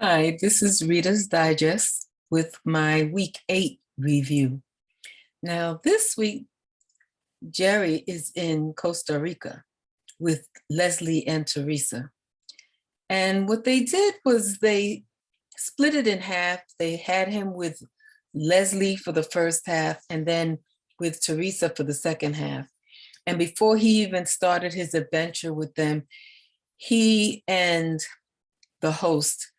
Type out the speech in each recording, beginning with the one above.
Hi, this is Rita's Digest with my week 8 review. Now, this week, Jerry is in Costa Rica with Leslie and Teresa. And what they did was they split it in half. They had him with Leslie for the first half and then with Teresa for the second half. And before he even started his adventure with them, he and the host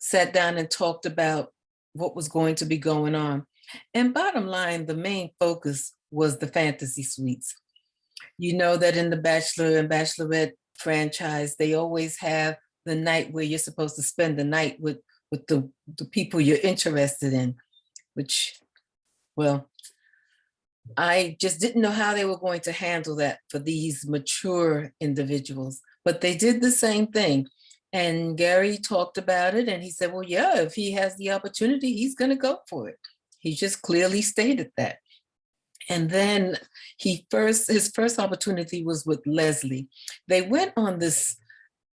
sat down and talked about what was going to be going on. And bottom line, the main focus was the fantasy suites. You know that in the Bachelor and Bachelorette franchise, they always have the night where you're supposed to spend the night with the people you're interested in, which, well, I just didn't know how they were going to handle that for these mature individuals, but they did the same thing. And Gary talked about it and he said, well, yeah, if he has the opportunity, he's going to go for it. He just clearly stated that. And then his first opportunity was with Leslie. They went on this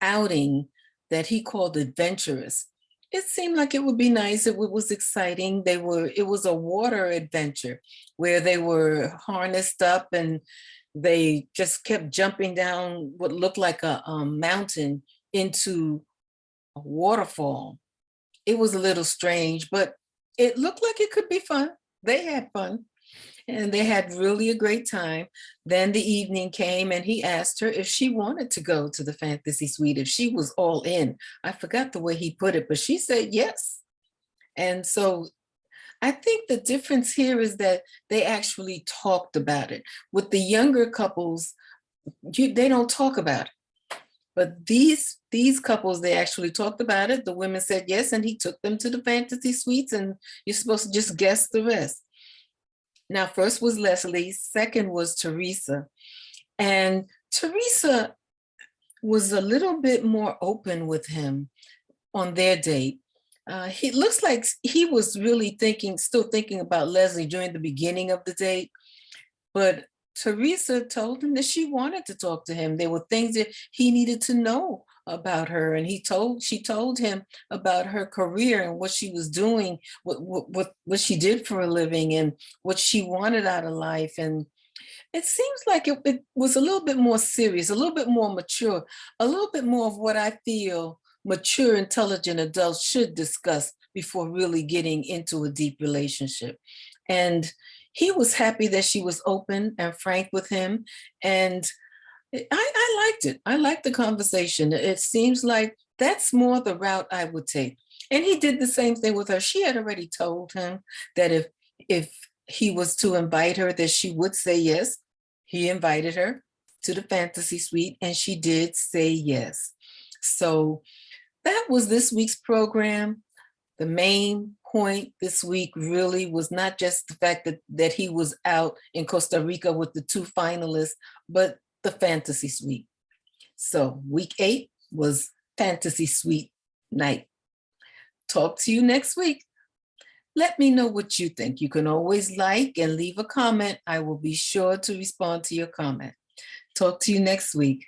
outing that he called adventurous. It seemed like it would be nice. It was exciting. It was a water adventure where they were harnessed up and they just kept jumping down what looked like a mountain into a waterfall. It was a little strange, but it looked like it could be fun. They had fun and they had really a great time. Then the evening came and he asked her if she wanted to go to the fantasy suite, if she was all in. I forgot the way he put it, but she said yes. And so I think the difference here is that they actually talked about it. With the younger couples, they don't talk about it. But these couples, they actually talked about it. The women said yes, and he took them to the fantasy suites, and you're supposed to just guess the rest. Now, first was Leslie, second was Teresa. And Teresa was a little bit more open with him on their date. He looks like he was really still thinking about Leslie during the beginning of the date, but Teresa told him that she wanted to talk to him. There were things that he needed to know about her, and she told him about her career and what she was doing, what she did for a living, and what she wanted out of life. And it seems like it was a little bit more serious, a little bit more mature, a little bit more of what I feel mature, intelligent adults should discuss before really getting into a deep relationship. And he was happy that she was open and frank with him. And I liked it. I liked the conversation. It seems like that's more the route I would take. And he did the same thing with her. She had already told him that if he was to invite her, that she would say yes. He invited her to the fantasy suite and she did say yes. So that was this week's program. The main point this week really was not just the fact that he was out in Costa Rica with the two finalists, but the fantasy suite. So week 8 was fantasy suite night. Talk to you next week. Let me know what you think. You can always like and leave a comment. I will be sure to respond to your comment. Talk to you next week.